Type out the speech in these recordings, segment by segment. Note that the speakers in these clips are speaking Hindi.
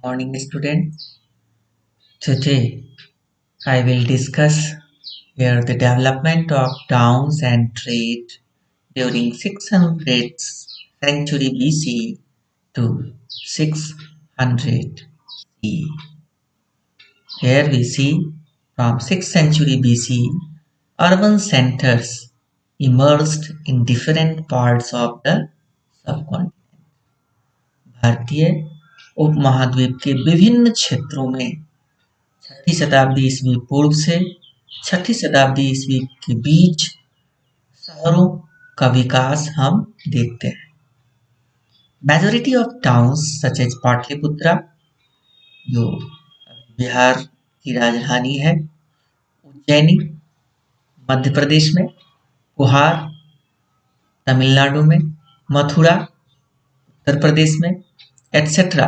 Morning, student. Today, I will discuss here the development of towns and trade during 600th century BC to 600 CE. Here we see from 6th century BC, urban centers emerged in different parts of the subcontinent. भारतीय उपमहाद्वीप के विभिन्न क्षेत्रों में छठी शताब्दी ईस्वी पूर्व से छठी शताब्दी ईस्वी के बीच शहरों का विकास हम देखते हैं। Majority of towns such as Pataliputra जो बिहार की राजधानी है, उज्जैनी मध्य प्रदेश में, कुहार तमिलनाडु में, मथुरा उत्तर प्रदेश में, etcetera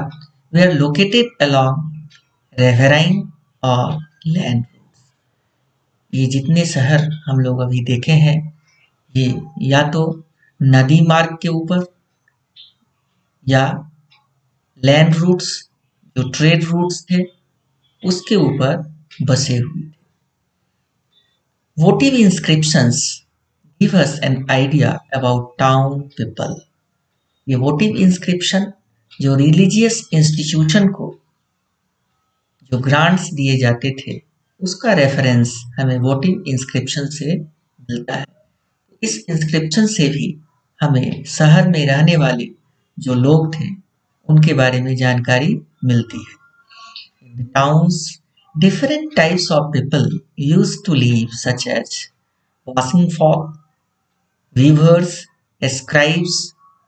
they are located along riverine और लैंड रूट्स। ये जितने शहर हम लोग अभी देखे हैं ये या तो नदी मार्ग के ऊपर या लैंड रूट्स जो ट्रेड रूट्स थे उसके ऊपर बसे हुए थे। वोटिव inscriptions give us an idea about town people. ये वोटिव इंस्क्रिप्शन जो रिलीजियस इंस्टीट्यूशन को जो ग्रांट्स दिए जाते थे उसका रेफरेंस हमें वोटिव इंस्क्रिप्शन से मिलता है। इस इंस्क्रिप्शन से भी हमें शहर में रहने वाले जो लोग थे उनके बारे में जानकारी मिलती है। In the towns, different types of people used to live, such as washing folk, weavers, scribes,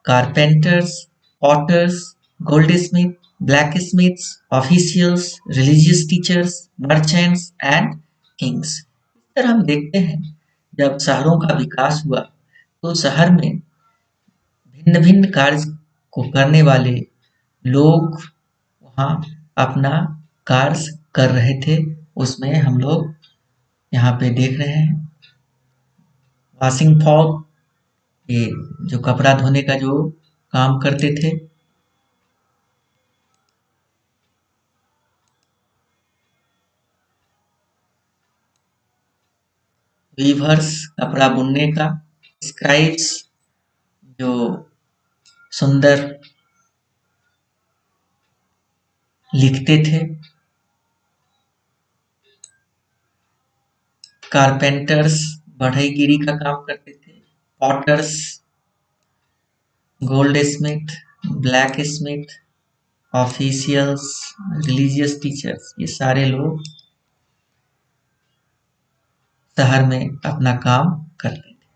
carpenters, potters, goldsmiths, blacksmiths, officials, religious teachers, merchants and kings। इस तरह हम देखते हैं जब शहरों का विकास हुआ तो शहर में भिन्न भिन्न कार्य को करने वाले लोग वहाँ अपना कार्य कर रहे थे। उसमें हम लोग यहाँ पे देख रहे हैं वॉशिंग फॉग, ये जो कपड़ा धोने का जो काम करते थे, वीवर्स कपड़ा बुनने का, स्क्राइब्स जो सुंदर लिखते थे, कारपेंटर्स बढ़ईगिरी का काम करते थे, potters, goldsmith, blacksmith, officials, religious teachers, ये सारे लोग शहर में अपना काम करते थे।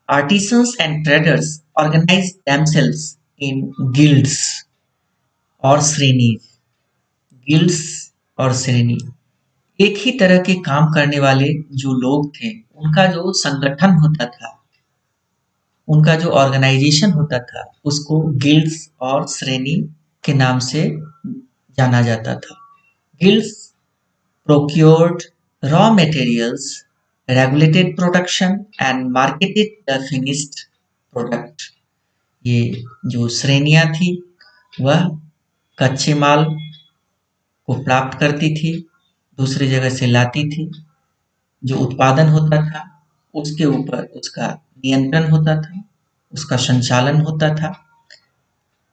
Artisans and traders organized themselves in guilds और श्रेणीज। गिल्ड्स और श्रेणी एक ही तरह के काम करने वाले जो लोग थे उनका जो संगठन होता था, उनका जो ऑर्गेनाइजेशन होता था उसको गिल्ड्स और श्रेणी के नाम से जाना जाता था। Guilds procured raw materials, regulated production and marketed the finished product। ये जो श्रेणियां थी वह कच्चे माल को प्राप्त करती थी, दूसरी जगह से लाती थी, जो उत्पादन होता था उसके ऊपर उसका नियंत्रण होता था, उसका संचालन होता था।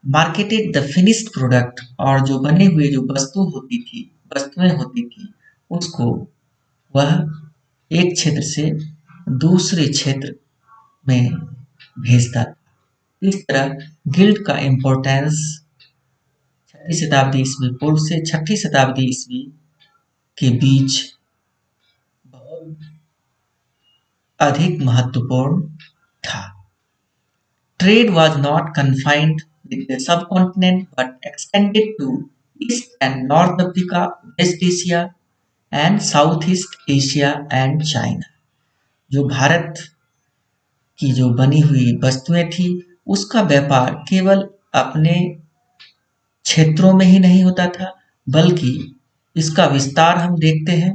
मार्केटेड द फिनिश्ड प्रोडक्ट और जो बने हुए जो वस्तुएं होती थी उसको वह एक क्षेत्र से दूसरे क्षेत्र में भेजता था। इस तरह गिल्ड का इम्पोर्टेंस छठी शताब्दी ईस्वी पूर्व से छठी शताब्दी ईस्वी के बीच बहुत अधिक महत्वपूर्ण था। Trade was not confined with the subcontinent but extended to East and North Africa, West Asia and Southeast Asia and China। जो भारत की जो बनी हुई वस्तुएं थी उसका व्यापार केवल अपने क्षेत्रों में ही नहीं होता था बल्कि इसका विस्तार हम देखते हैं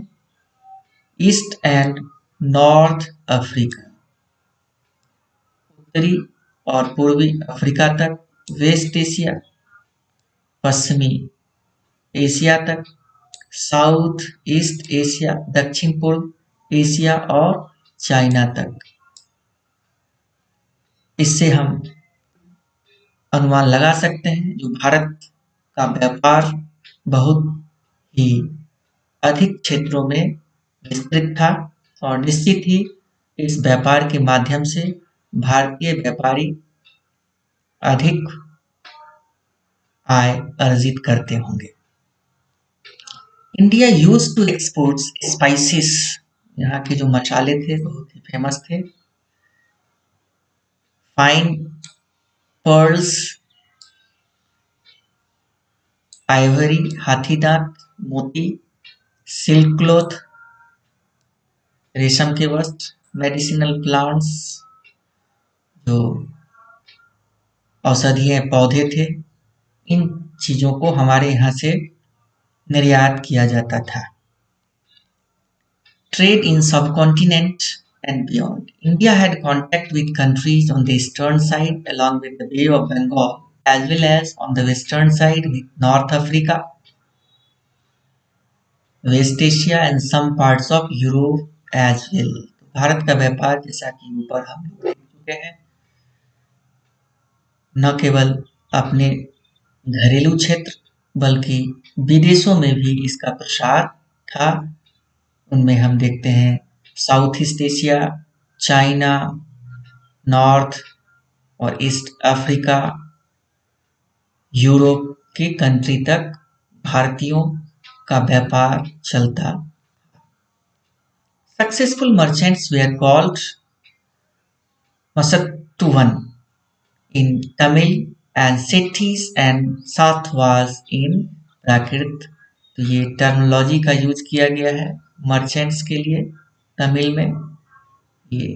ईस्ट एंड नॉर्थ अफ्रीका, उत्तरी और पूर्वी अफ्रीका तक, वेस्ट एशिया, पश्चिमी एशिया तक, साउथ ईस्ट एशिया, दक्षिण पूर्व एशिया और चाइना तक। इससे हम अनुमान लगा सकते हैं जो भारत का व्यापार बहुत ही अधिक क्षेत्रों में विस्तृत था और निश्चित ही इस व्यापार के माध्यम से भारतीय व्यापारी अधिक आय अर्जित करते होंगे। India used to export spices, यहाँ के जो मसाले थे बहुत ही फेमस थे। फाइन पर्ल्स, आइवरी, हाथी दांत, मोती, सिल्क क्लॉथ, रेशम के वस्त्र, मेडिसिनल प्लांट्स, जो औषधीय पौधे थे, इन चीजों को हमारे यहाँ से निर्यात किया जाता था। Trade in subcontinent and beyond. India had contact with countries on the eastern side along with the Bay of Bengal as well as on the western side with North Africa, West Asia and some parts of Europe as well. Bharat का व्यापार जैसा कि ऊपर हम लोग देख चुके हैं, न केवल अपने घरेलू क्षेत्र बल्कि विदेशों में भी इसका प्रसार था। उनमें हम देखते हैं South East Asia, China, North और ईस्ट अफ्रीका, यूरोप के कंट्री तक भारतीयों का व्यापार चलता। Successful merchants were called Masattuvan in Tamil and Setthis and Satthavahas in Prakrit. तो ये टर्मिनोलॉजी का यूज किया गया है मर्चेंट्स के लिए तमिल में, ये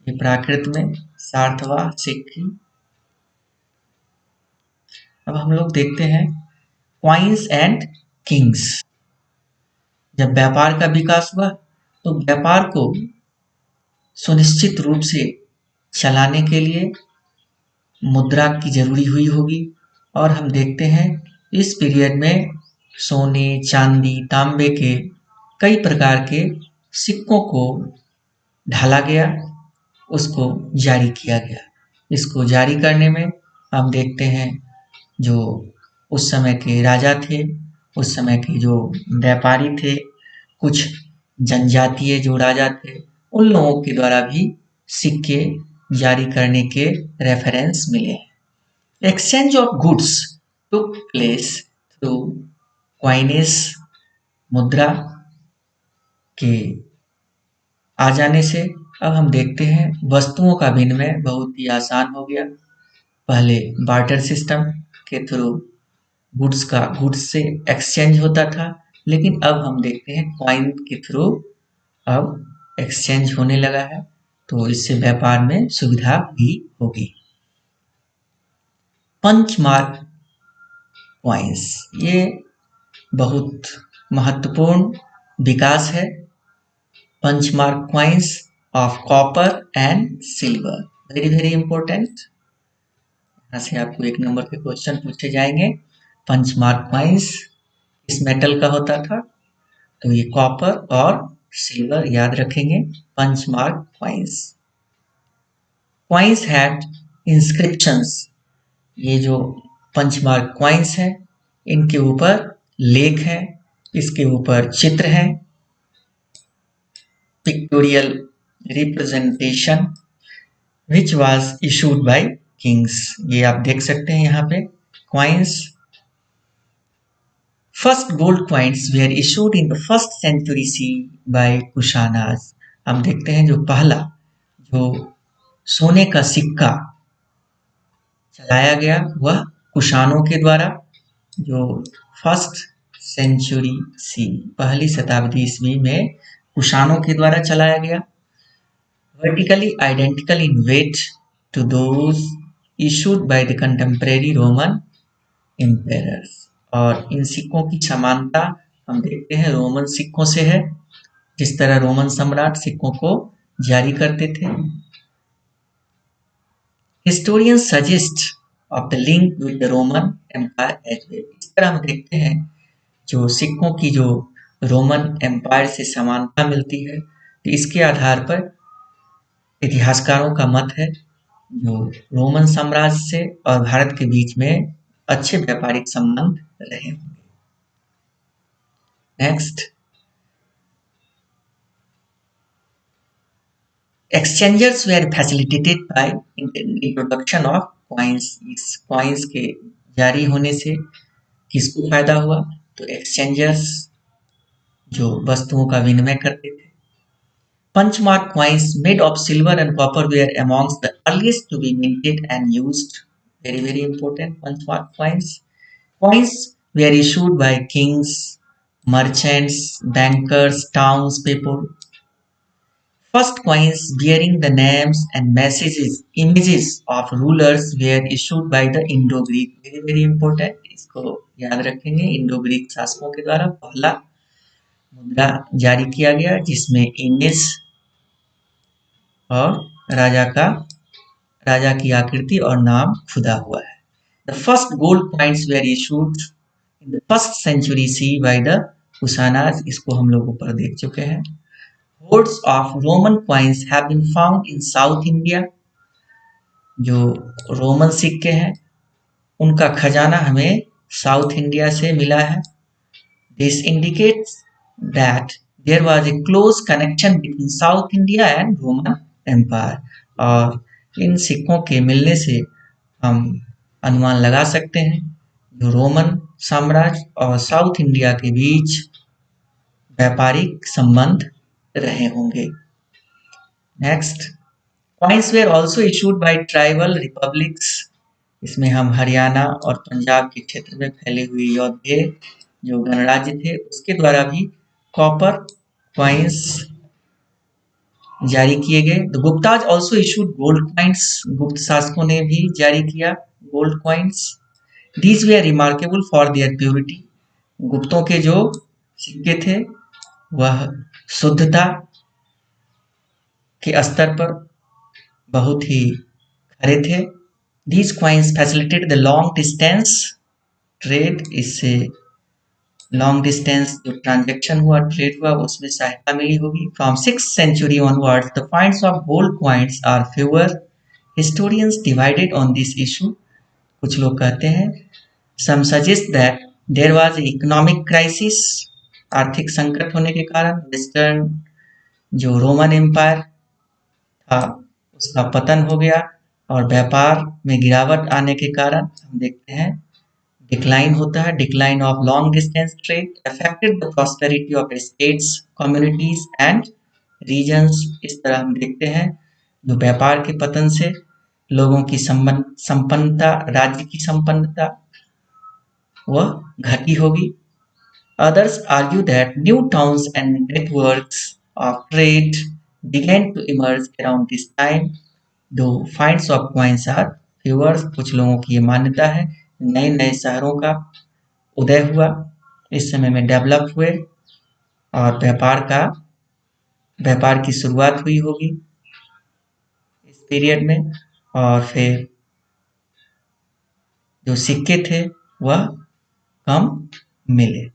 प्राकृत में सार्थवा, सेठी। अब हम लोग देखते हैं क्वाइंस एंड किंग्स। जब व्यापार का विकास हुआ तो व्यापार को सुनिश्चित रूप से चलाने के लिए मुद्रा की जरूरी हुई होगी और हम देखते हैं इस पीरियड में सोने, चांदी, तांबे के कई प्रकार के सिक्कों को ढाला गया, उसको जारी किया गया। इसको जारी करने में हम देखते हैं जो उस समय के राजा थे, उस समय के जो व्यापारी थे, कुछ जनजातीय जो राजा थे, उन लोगों के द्वारा भी सिक्के जारी करने के रेफरेंस मिले। Exchange of goods took place through coinage, मुद्रा के आ जाने से अब हम देखते हैं वस्तुओं का विनिमय बहुत ही आसान हो गया। पहले बार्टर सिस्टम के थ्रू गुड्स से एक्सचेंज होता था, लेकिन अब हम देखते हैं क्वाइन के थ्रू अब एक्सचेंज होने लगा है, तो इससे व्यापार में सुविधा भी होगी। पंच मार्क क्वाइंस, ये बहुत महत्वपूर्ण विकास है। Punch mark coins of copper and silver, very very important. यहाँ से आपको 1 नंबर के क्वेश्चन पूछे जाएंगे। पंच मार्क क्वाइंस इस मेटल का होता था, तो ये कॉपर और सिल्वर याद रखेंगे। Punch mark coins. Coins had inscriptions, ये जो पंच मार्क क्वाइंस है इनके ऊपर लेख है, इसके ऊपर चित्र है, pictorial representation which was issued by kings. ये आप देख सकते हैं यहाँ पे coins. First gold coins were issued in the first century C by Kushanas. हम देखते हैं जो पहला जो सोने का सिक्का चलाया गया वह कुशानों के द्वारा, जो फर्स्ट सेंचुरी सी, पहली शताब्दी ईस्वी में कुशानों के द्वारा चलाया गया। Virtually identical in weight to those issued by the contemporary Roman emperors. और इन सिक्कों की समानता हम देखते हैं रोमन सिक्कों से है। जिस तरह रोमन सम्राट सिक्कों को जारी करते थे। Historians suggest of the link with the Roman Empire as well। इस तरह हम देखते हैं जो सिक्कों की जो रोमन एम्पायर से समानता मिलती है, तो इसके आधार पर इतिहासकारों का मत है जो रोमन साम्राज्य से और भारत के बीच में अच्छे व्यापारिक संबंध रहे होंगे। Next, exchangers were facilitated by introduction of coins. इस कॉइन्स के जारी होने से किसको फायदा हुआ? तो एक्सचेंजर्स जो वस्तुओं का विनिमय करते थे। Punchmark coins made of silver and copper were amongst the earliest to be minted and used. Very, very important. Punchmark coins. Coins were issued by kings, merchants, bankers, townspeople. First coins bearing the names and messages, images of rulers were issued by the Indo-Greek. Very, very important. इसको याद रखेंगे। इंडो-ग्रीक शासकों के द्वारा पहला मुद्रा जारी किया गया जिसमें इमेज और राजा की आकृति और नाम खुदा हुआ है। The first gold coins were issued in the first century CE by the Kusanas। इसको हम लोग ऊपर देख चुके हैं। Hoards of Roman coins have been found in South India। जो रोमन सिक्के हैं उनका खजाना हमें साउथ इंडिया से मिला है। This indicates that there was a close connection between South India and Roman Empire। और इन सिक्कों के मिलने से हम अनुमान लगा सकते हैं जो रोमन साम्राज्य और साउथ इंडिया के बीच व्यापारिक संबंध रहे होंगे। Next, coins were also issued by tribal republics. इसमें हम हरियाणा और पंजाब के क्षेत्र में फैले हुए योद्धे जो गणराज्य थे उसके द्वारा भी कॉपर कॉइन्स जारी किए गए। The Guptas also issued gold coins. गुप्त शासकों ने भी जारी किया gold coins. These were remarkable for their purity. गुप्तों के जो सिक्के थे वह शुद्धता के स्तर पर बहुत ही खरे थे। These coins facilitate the long distance trade. इससे लॉन्ग डिस्टेंस जो ट्रांजेक्शन हुआ, ट्रेड हुआ, उसमें सहायता मिली होगी। From 6th century onwards the finds of gold coins are fewer। historians divided on this issue। कुछ लोग कहते हैं some suggest that there was an economic crisis। आर्थिक संकट होने के कारण वेस्टर्न जो रोमन एम्पायर था उसका पतन हो गया और व्यापार में गिरावट आने के कारण हम देखते हैं डिक्लाइन होता है। Decline of long distance trade affected the prosperity of states, communities and regions. इस तरह हम देखते हैं जो व्यापार के पतन से लोगों की संपन्नता, राज्य की संपन्नता वह घटी होगी। Others argue that new towns and networks of trade began to emerge around this time, though finds of coins are fewer। कुछ लोगों की ये मान्यता है नए नए शहरों का उदय हुआ इस समय में, डेवलप हुए और व्यापार की शुरुआत हुई होगी इस पीरियड में, और फिर जो सिक्के थे वह कम मिले।